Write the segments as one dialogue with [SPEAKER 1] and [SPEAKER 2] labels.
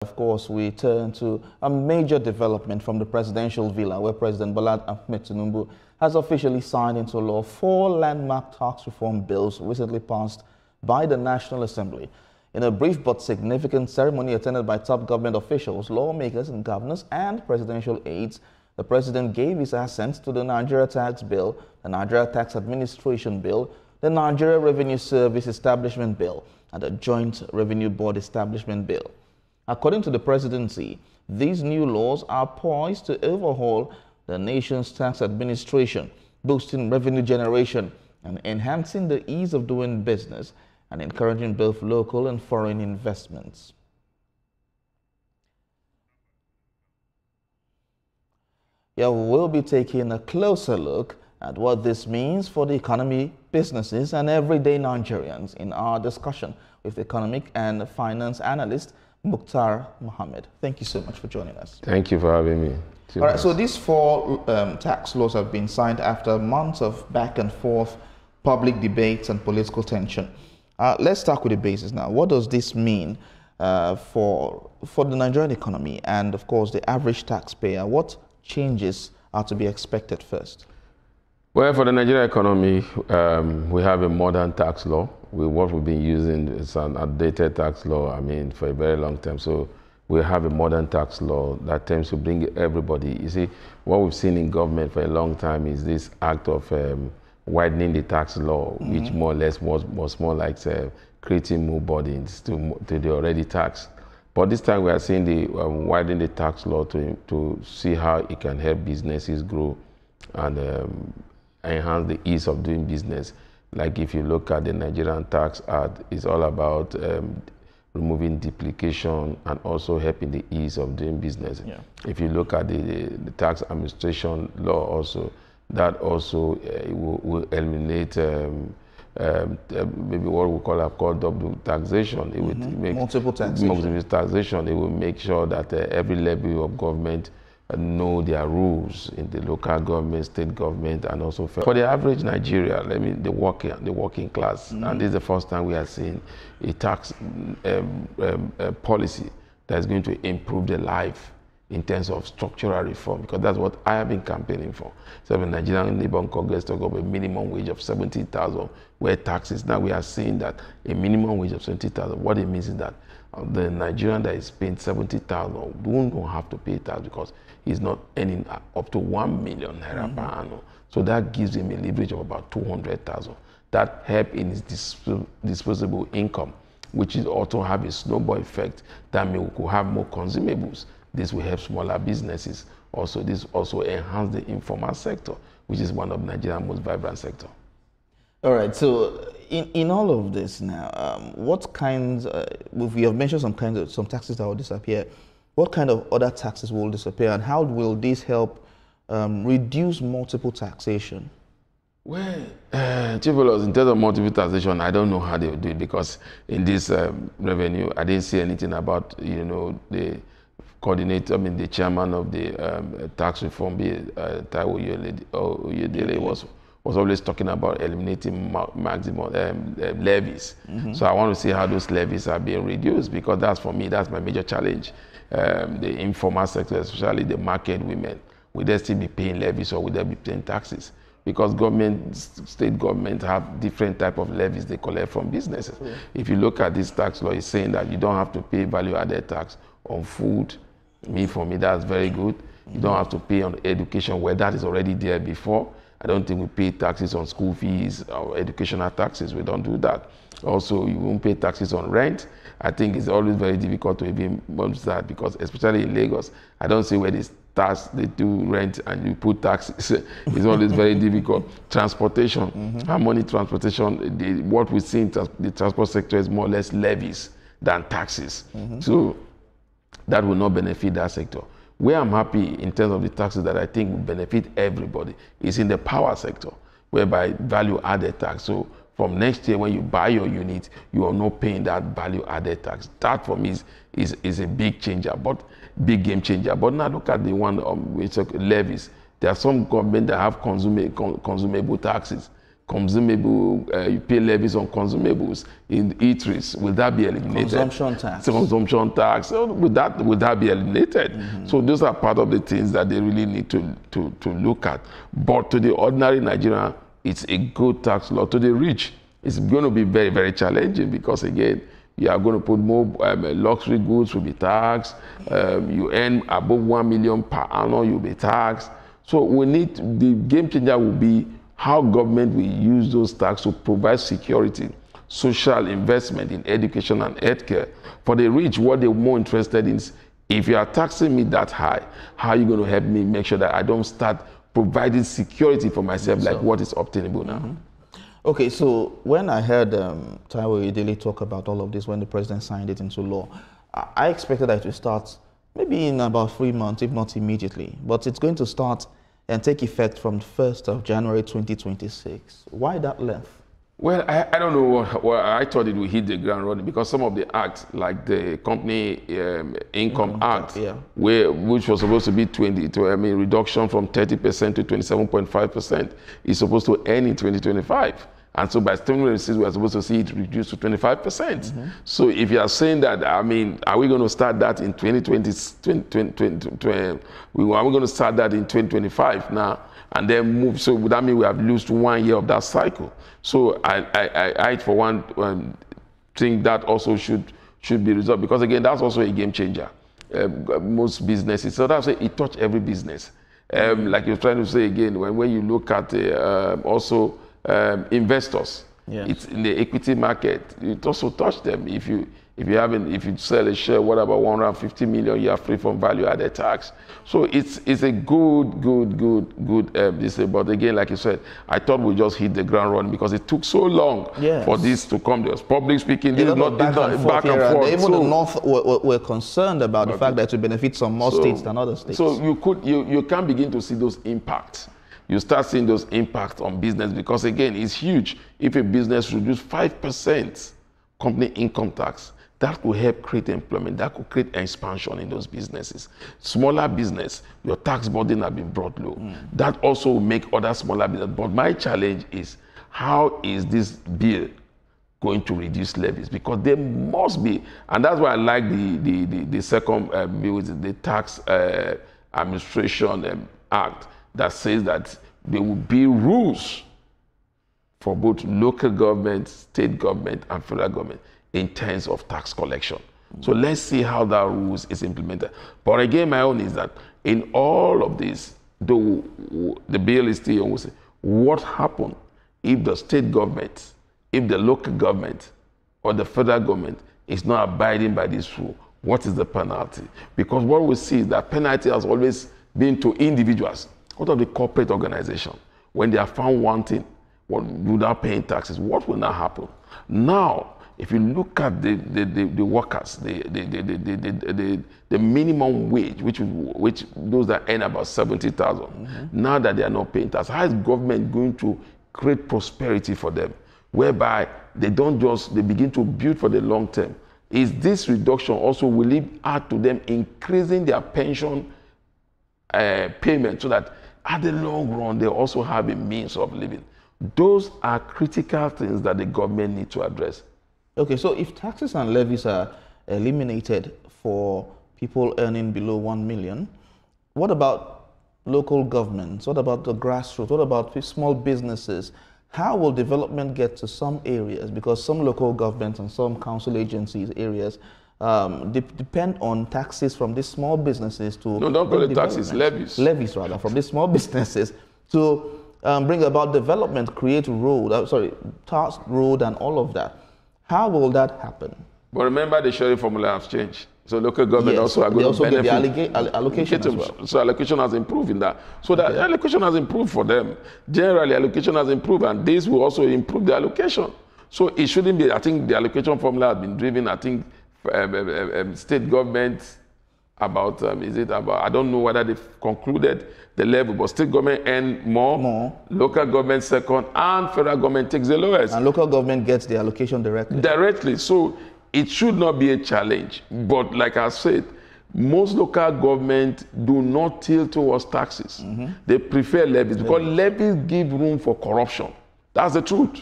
[SPEAKER 1] Of course, we turn to a major development from the presidential villa, where President Bola Ahmed Tinubu has officially signed into law 4 landmark tax reform bills recently passed by the National Assembly. In a brief but significant ceremony attended by top government officials, lawmakers and governors and presidential aides, the president gave his assent to the Nigeria Tax Bill, the Nigeria Tax Administration Bill, the Nigeria Revenue Service Establishment Bill, and the Joint Revenue Board Establishment Bill. According to the presidency, these new laws are poised to overhaul the nation's tax administration, boosting revenue generation and enhancing the ease of doing business and encouraging both local and foreign investments. Yeah, we will be taking a closer look at what this means for the economy, businesses, and everyday Nigerians in our discussion with economic and finance analyst Mukhtar Mohammed. Thank you so much for joining us.
[SPEAKER 2] Thank you for having me.
[SPEAKER 1] All right, so these 4 tax laws have been signed after months of back and forth public debates and political tension. Let's start with the basis now. What does this mean for the Nigerian economy and, of course, the average taxpayer? What changes are to be expected first?
[SPEAKER 2] Well, for the Nigerian economy, we have a modern tax law. What we've been using is an outdated tax law, for a very long time. So we have a modern tax law that tends to bring everybody. You see, what we've seen in government for a long time is this act of widening the tax law, which more or less was more like creating more burdens to the already taxed. But this time we are seeing the widening the tax law to see how it can help businesses grow and enhance the ease of doing business. Like if you look at the Nigerian Tax Act, it's all about removing duplication and also helping the ease of doing business. Yeah. If you look at the tax administration law also, that also will eliminate maybe what we call double taxation. It would make
[SPEAKER 1] multiple taxation.
[SPEAKER 2] It will make sure that every level of government know their rules in the local government, state government, and also for the average Nigeria, the working class. And this is the first time we are seeing a tax policy that is going to improve the life in terms of structural reform, because that's what I have been campaigning for. So the Nigerian Labour Congress talk about a minimum wage of 70,000, where taxes, now we are seeing that a minimum wage of 70,000, what it means is that the Nigerian that is paying 70,000 don't have to pay tax because he's not earning up to 1 million naira per annum. So that gives him a leverage of about 200,000. That help in his disposable income, which is also have a snowball effect that we could have more consumables. This will help smaller businesses. Also, this also enhance the informal sector, which is one of Nigeria's most vibrant sector.
[SPEAKER 1] All right. So, in all of this now, what kinds? We have mentioned some taxes that will disappear. What kind of other taxes will disappear, and how will this help reduce multiple taxation?
[SPEAKER 2] Well, Chief Laws, in terms of multiple taxation, I don't know how they will do it, because in this revenue, I didn't see anything about the coordinator, the chairman of the tax reform bill, Taiwo Oyedele, was always talking about eliminating maximum levies. So I want to see how those levies are being reduced, because that's, for me, that's my major challenge. The informal sector, especially the market women, will they still be paying levies or will they be paying taxes? Because state government have different type of levies they collect from businesses. If you look at this tax law, it's saying that you don't have to pay value-added tax on food. For me, that's very good. You don't have to pay on education, where that is already there before. I don't think we pay taxes on school fees or educational taxes. We don't do that. Also, you won't pay taxes on rent. I think it's always very difficult to even manage that, because especially in Lagos, I don't see where they do rent and you put taxes. It's always very difficult. Transportation, how money transportation, what we see in the transport sector is more or less levies than taxes. So that will not benefit that sector. Where I'm happy in terms of the taxes that I think will benefit everybody is in the power sector, whereby value-added tax. So from next year, when you buy your unit, you are not paying that value-added tax. That, for me, is a big changer, but big game changer. But now look at the one which levies. There are some government that have consumable taxes. consumable, you pay levies on consumables in eateries. Will that be eliminated?
[SPEAKER 1] Consumption tax.
[SPEAKER 2] Consumption tax. So would that be eliminated? So those are part of the things that they really need to look at. But to the ordinary Nigerian, it's a good tax law. To the rich, it's going to be very, very challenging because, again, you are going to put more luxury goods will be taxed. You earn above 1 million per annum, you'll be taxed. So the game changer will be how government will use those taxes to provide security, social investment in education and healthcare. For the rich, what they're more interested in is, if you are taxing me that high, how are you going to help me make sure that I don't start providing security for myself like what is obtainable now?
[SPEAKER 1] Okay, so when I heard Taiwo Idele talk about all of this when the president signed it into law, I expected that it would start maybe in about 3 months, if not immediately. But it's going to start and take effect from the 1st of January 2026. Why that length?
[SPEAKER 2] Well, I don't know. Well, I thought it would hit the ground running because some of the acts, like the Company Income Act, which was supposed to be reduction from 30% to 27.5%, is supposed to end in 2025. And so by 2026, we are supposed to see it reduced to 25%. So if you are saying that, are we going to start that in 2020? Are we going to start that in 2025 now and then move? So would that mean we have lost 1 year of that cycle? So I for one, think that also should be resolved because, again, that's also a game changer. Most businesses, so that's why it touched every business. Like you're trying to say again, when you look at investors, it's in the equity market. It also touched them. If you sell a share, what about 150 million? You are free from value-added tax. So it's a good this. But again, like you said, I thought we just hit the ground running because it took so long for this to come. There was public speaking. This is not back and forth.
[SPEAKER 1] Even the North were concerned about the fact that it would benefit some more states than other states.
[SPEAKER 2] So you can begin to see those impacts. You start seeing those impacts on business because, again, it's huge. If a business reduces 5% company income tax, that could help create employment. That could create expansion in those businesses. Smaller business, your tax burden has been brought low. That also will make other smaller business. But my challenge is, how is this bill going to reduce levies? Because there must be, and that's why I like the second bill, the Tax Administration Act, that says that there will be rules for both local government, state government, and federal government in terms of tax collection. So let's see how that rules is implemented. But again, my own is that in all of this, though the bill is still almost, what happened if the state government, if the local government, or the federal government is not abiding by this rule? What is the penalty? Because what we see is that penalty has always been to individuals. What of the corporate organization? When they are found wanting without paying taxes, what will now happen? Now, if you look at the workers, the minimum wage, which those that earn about 70,000, now that they are not paying tax, how is government going to create prosperity for them, whereby they begin to build for the long term? Is this reduction also, will it add to them increasing their pension payment so that at the long run they also have a means of living? Those are critical things that the government needs to address.
[SPEAKER 1] Okay, so if taxes and levies are eliminated for people earning below 1 million, what about local governments? What about the grassroots? What about small businesses? How will development get to some areas? Because some local governments and some council agencies areas depend on taxes from these small businesses to...
[SPEAKER 2] No, don't call it taxes, levies.
[SPEAKER 1] Levies, rather, from these small businesses to bring about development, create task road and all of that. How will that happen?
[SPEAKER 2] But remember, the sharing formula has changed. So local government also are going to benefit.
[SPEAKER 1] They also get the allocation as well.
[SPEAKER 2] So allocation has improved in that. So that allocation has improved for them. Generally, allocation has improved, and this will also improve the allocation. So it shouldn't be, I think the allocation formula has been driven, I think, state government about, I don't know whether they've concluded the level, but state government earn more, local government second, and federal government takes the lowest.
[SPEAKER 1] And local government gets the allocation directly.
[SPEAKER 2] Directly. So it should not be a challenge. But like I said, most local government do not tilt towards taxes. They prefer levies because levies give room for corruption. That's the truth.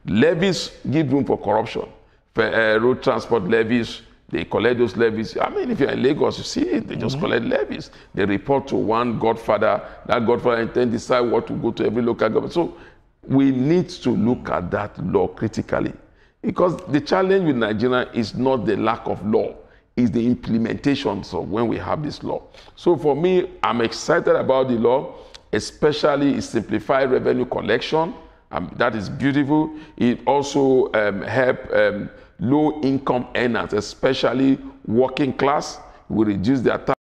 [SPEAKER 2] Levies give room for corruption. Road transport levies, they collect those levies. I mean, if you're in Lagos, you see it. They just collect levies. They report to one godfather. That godfather then decide what to go to every local government. So we need to look at that law critically. Because the challenge with Nigeria is not the lack of law. It's the implementations of when we have this law. So for me, I'm excited about the law, especially its simplified revenue collection. That is beautiful. It also helps low-income earners, especially working class, will reduce their tax.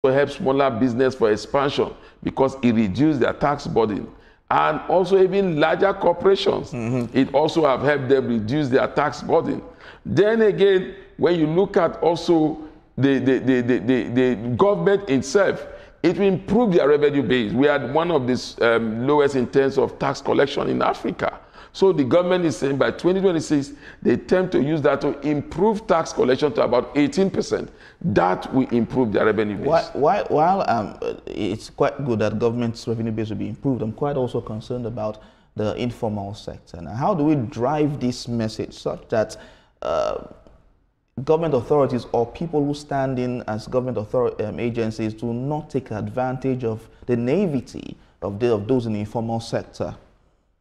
[SPEAKER 2] It helps smaller business for expansion because it reduces their tax burden. And also even larger corporations, it also have helped them reduce their tax burden. Then again, when you look at also the government itself, it will improve their revenue base. We had one of the lowest in terms of tax collection in Africa. So the government is saying by 2026, they attempt to use that to improve tax collection to about 18%. That will improve their revenue base.
[SPEAKER 1] While it's quite good that government's revenue base will be improved, I'm quite also concerned about the informal sector. Now, how do we drive this message such that government authorities or people who stand in as government agencies do not take advantage of the naivety of those in the informal sector?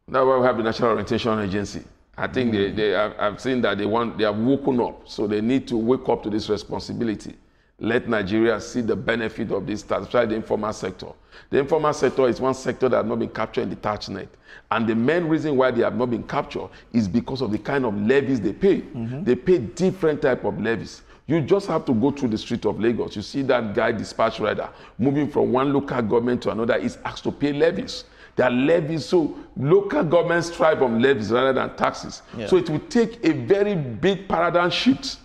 [SPEAKER 2] That's why we have the National Orientation Agency. I think I've seen that they have woken up, so they need to wake up to this responsibility. Let Nigeria see the benefit of this, especially the informal sector. The informal sector is one sector that has not been captured in the tax net. And the main reason why they have not been captured is because of the kind of levies they pay. They pay different type of levies. You just have to go through the street of Lagos. You see that guy, dispatch rider, moving from one local government to another, is asked to pay levies. There are levies, so local governments thrive on levies rather than taxes. Yeah. So it will take a very big paradigm shift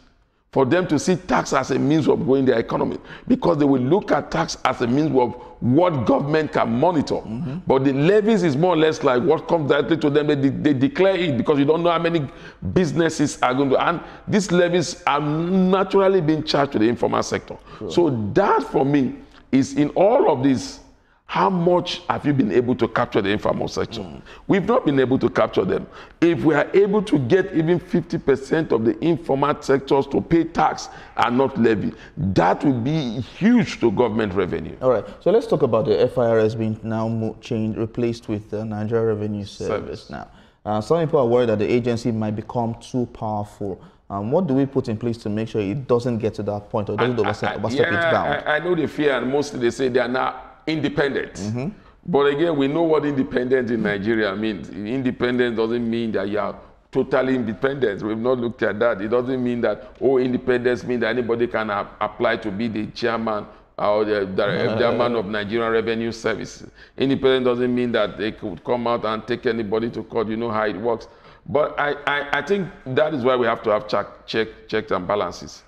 [SPEAKER 2] for them to see tax as a means of growing their economy, because they will look at tax as a means of what government can monitor. But the levies is more or less like what comes directly to them. They declare it because you don't know how many businesses are going to, and these levies are naturally being charged to the informal sector. Sure. So that for me is in all of this. How much have you been able to capture the informal sector? We've not been able to capture them. If we are able to get even 50% of the informal sectors to pay tax and not levy, that would be huge to government revenue.
[SPEAKER 1] All right, so let's talk about the FIRS being now replaced with the Nigerian Revenue Service now. Some people are worried that the agency might become too powerful. What do we put in place to make sure it doesn't get to that point or doesn't overstep its bound?
[SPEAKER 2] I know the fear, and mostly they say they are not independent. But again, we know what independence in Nigeria means. Independence doesn't mean that you are totally independent. We've not looked at that. It doesn't mean that, independence means that anybody can apply to be the chairman or the chairman of Nigerian Revenue Service. Independence doesn't mean that they could come out and take anybody to court. You know how it works. But I think that is why we have to have checks and balances.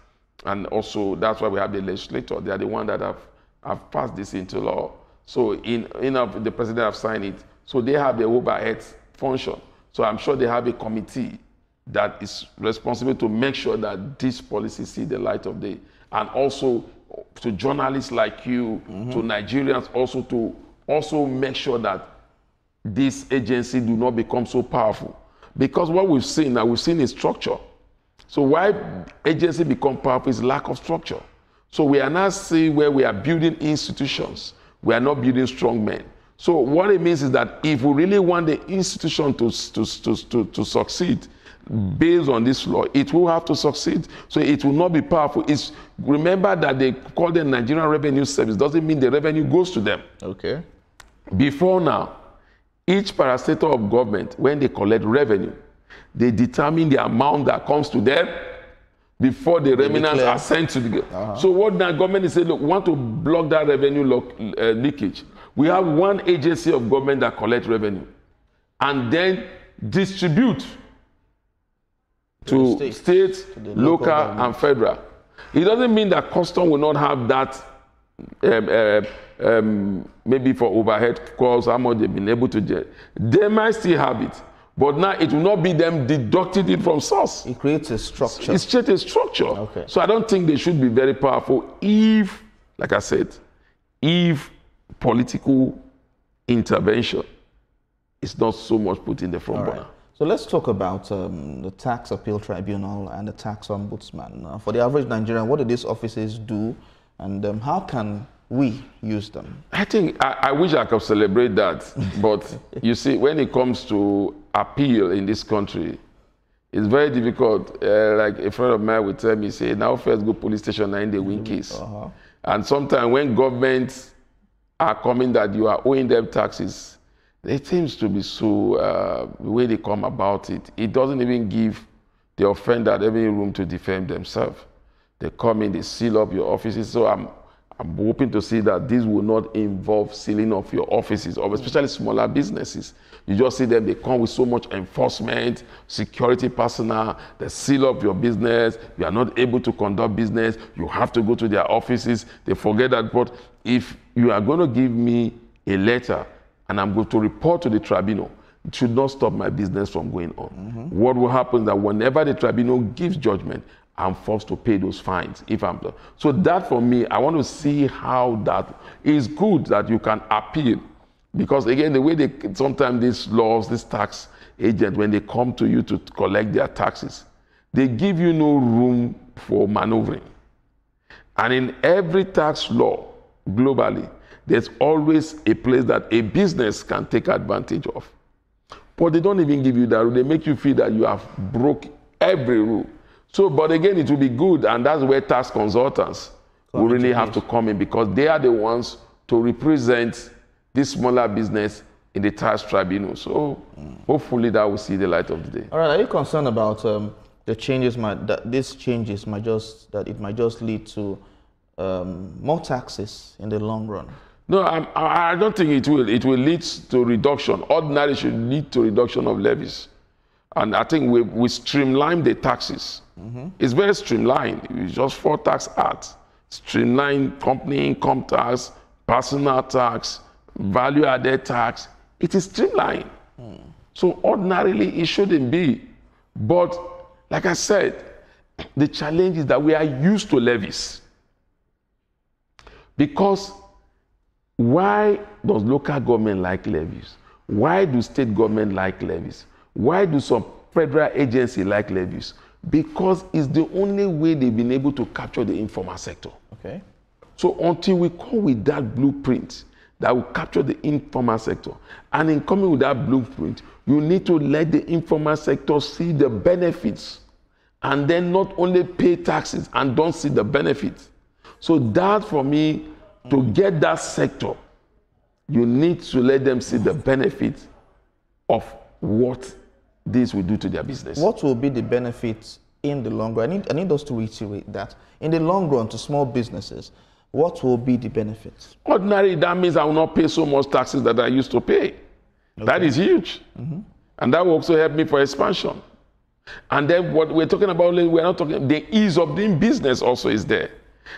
[SPEAKER 2] And also, that's why we have the legislator. They are the ones that have passed this into law. So the president have signed it. So they have the overhead function. So I'm sure they have a committee that is responsible to make sure that this policy see the light of day. And also to journalists like you, to Nigerians also to make sure that this agency do not become so powerful. Because what we've seen is structure. So why agency become powerful is lack of structure. So we are now seeing where we are building institutions. We are not building strong men. So what it means is that if we really want the institution to succeed based on this law, it will have to succeed. So it will not be powerful. Remember that they call them Nigerian Revenue Service. Doesn't mean the revenue goes to them.
[SPEAKER 1] Okay.
[SPEAKER 2] Before now, each parastatal of government, when they collect revenue, they determine the amount that comes to them before the remnants are sent to the So what the government is saying, look, we want to block that revenue leakage. We have one agency of government that collects revenue and then distribute to state, local and federal. It doesn't mean that custom will not have that maybe for overhead costs, how much they've been able to get. They might still have it. But now it will not be them deducting it from source.
[SPEAKER 1] It creates a structure.
[SPEAKER 2] It creates a structure.
[SPEAKER 1] Okay.
[SPEAKER 2] So I don't think they should be very powerful if like I said, if political intervention is not so much put in the front burner.
[SPEAKER 1] So let's talk about the Tax Appeal Tribunal and the Tax Ombudsman. For the average Nigerian, what do these offices do, and how can we use them? I
[SPEAKER 2] think I wish I could celebrate that, but you see, when it comes to appeal in this country, it's very difficult. Like a friend of mine would tell me, say, now first go police station and they win case. And sometimes when governments are coming that you are owing them taxes, it seems to be so, the way they come about it, it doesn't even give the offender any room to defend themselves. They come in, they seal up your offices. So I'm hoping to see that this will not involve sealing of your offices, or especially smaller businesses. You just see them, they come with so much enforcement, security personnel, they seal up your business, you are not able to conduct business, you have to go to their offices, they forget that. But if you are going to give me a letter and I'm going to report to the tribunal, it should not stop my business from going on. What will happen is that whenever the tribunal gives judgment, I'm forced to pay those fines if I'm. So that for me, I want to see how that is good that you can appeal. Because again, the way they, sometimes these laws, these tax agents, when they come to you to collect their taxes, they give you no room for maneuvering. And in every tax law globally, there's always a place that a business can take advantage of. But they don't even give you that rule. They make you feel that you have broke every rule. So, but again, it will be good, and that's where tax consultants will really have to come in, because they are the ones to represent this smaller business in the tax tribunal. So, hopefully that will see the light of the day.
[SPEAKER 1] All right, are you concerned about the changes, these changes might just lead to more taxes in the long run?
[SPEAKER 2] No, I don't think it will. It will lead to reduction. Ordinarily should lead to reduction of levies. And I think we streamline the taxes. It's very streamlined. It's just 4 tax acts. Streamline company income tax, personal tax, value-added tax. It is streamlined. So ordinarily, it shouldn't be. But like I said, the challenge is that we are used to levies. Because why does local government like levies? Why do state government like levies? Why do some federal agencies like levies? Because it's the only way they've been able to capture the informal sector.
[SPEAKER 1] Okay.
[SPEAKER 2] So until we come with that blueprint that will capture the informal sector, and in coming with that blueprint, you need to let the informal sector see the benefits, and then not only pay taxes and don't see the benefits. So that, for me, to get that sector, you need to let them see the benefits of what this will do to their business.
[SPEAKER 1] What will be the benefits in the long run? I need us to reiterate that. In the long run, to small businesses, what will be the benefits?
[SPEAKER 2] Ordinarily, that means I will not pay so much taxes that I used to pay. Okay. That is huge. And that will also help me for expansion. And then what we're talking about, we're not talking, the ease of doing business also is there.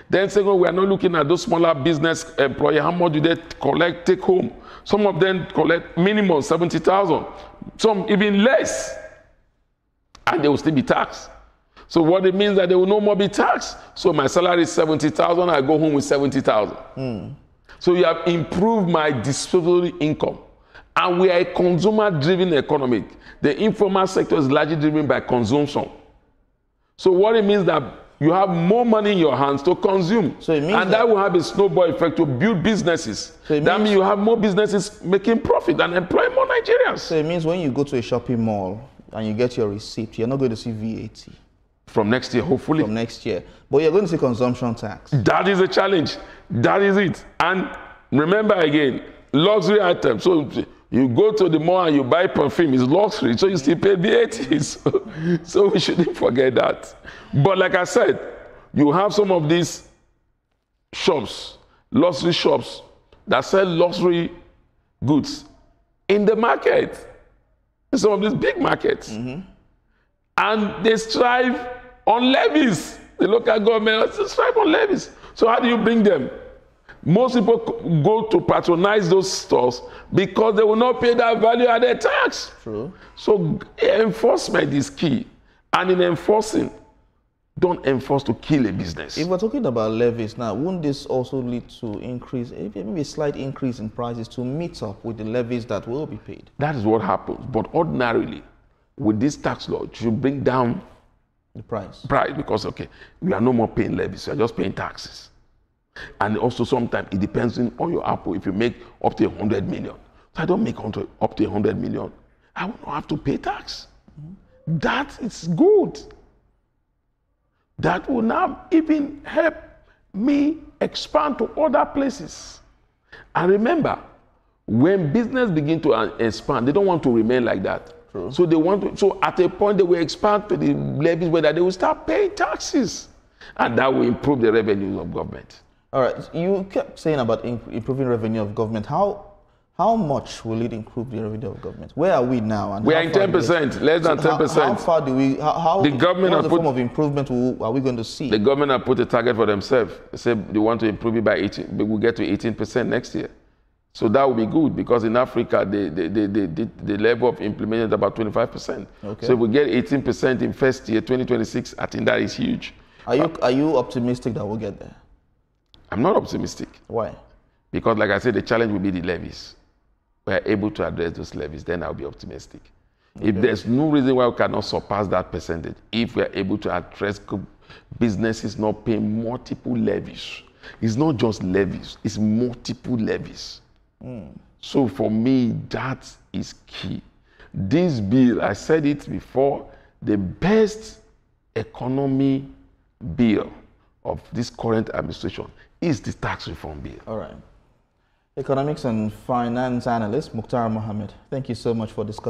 [SPEAKER 2] Then second, we are not looking at those smaller business employees. How much do they collect, take home? Some of them collect minimum 70,000, some even less, and they will still be taxed. So what it means that they will no more be taxed. So my salary is 70,000, I go home with 70,000. So you have improved my disposable income. And we are a consumer-driven economy. The informal sector is largely driven by consumption. So what it means that you have more money in your hands to consume. So it means that will have a snowball effect to build businesses. So that means you have more businesses making profit and employ more Nigerians.
[SPEAKER 1] So it means when you go to a shopping mall and you get your receipt, you're not going to see VAT.
[SPEAKER 2] From next year, hopefully.
[SPEAKER 1] From next year. But you're going to see consumption tax.
[SPEAKER 2] That is a challenge. That is it. And remember again, luxury items. So you go to the mall and you buy perfume, it's luxury, so you still pay VAT. So we shouldn't forget that. But like I said, you have some of these shops, luxury shops, that sell luxury goods in the market, in some of these big markets. And they strive on levies. The local government strive on levies. So how do you bring them? Most people go to patronize those stores because they will not pay that value-added tax.
[SPEAKER 1] True.
[SPEAKER 2] So enforcement is key. And in enforcing, Don't enforce to kill a business.
[SPEAKER 1] If we're talking about levies now, wouldn't this also lead to increase, maybe a slight increase in prices to meet up with the levies that will be paid?
[SPEAKER 2] That is what happens. But ordinarily, with this tax law, it should bring down
[SPEAKER 1] the price.
[SPEAKER 2] Because, okay, we are no more paying levies. We are just paying taxes. And also sometimes it depends on your Apple. If you make up to 100 million. So I don't make up to 100 million. I will not have to pay tax. That is good. That will now even help me expand to other places. And remember, when business begin to expand, they don't want to remain like that.
[SPEAKER 1] True.
[SPEAKER 2] So they want to. So at a point, they will expand to the levies where they will start paying taxes, and that will improve the revenues of government.
[SPEAKER 1] All right. You kept saying about improving revenue of government. How much will it improve the revenue of government? Where are we now? And
[SPEAKER 2] we are in 10%, less than 10%.
[SPEAKER 1] How far do we? How
[SPEAKER 2] the government
[SPEAKER 1] what form of improvement are we going to see?
[SPEAKER 2] The government have put a target for themselves. They said they want to improve it by 18. But we'll get to 18% next year. So that will be good because in Africa the level of implementation is about 25%.
[SPEAKER 1] Okay.
[SPEAKER 2] So if we get 18% in first year 2026, I think that is huge.
[SPEAKER 1] Are you optimistic that we'll get there?
[SPEAKER 2] I'm not optimistic.
[SPEAKER 1] Why?
[SPEAKER 2] Because like I said, the challenge will be the levies. We are able to address those levies, then I'll be optimistic. Okay. If there's no reason why we cannot surpass that percentage, if we are able to address businesses not paying multiple levies, it's not just levies, it's multiple levies. So for me, that is key. This bill, I said it before, the best economy bill of this current administration is the tax reform bill.
[SPEAKER 1] All right. Economics and finance analyst Mukhtar Mohammed, thank you so much for discussing.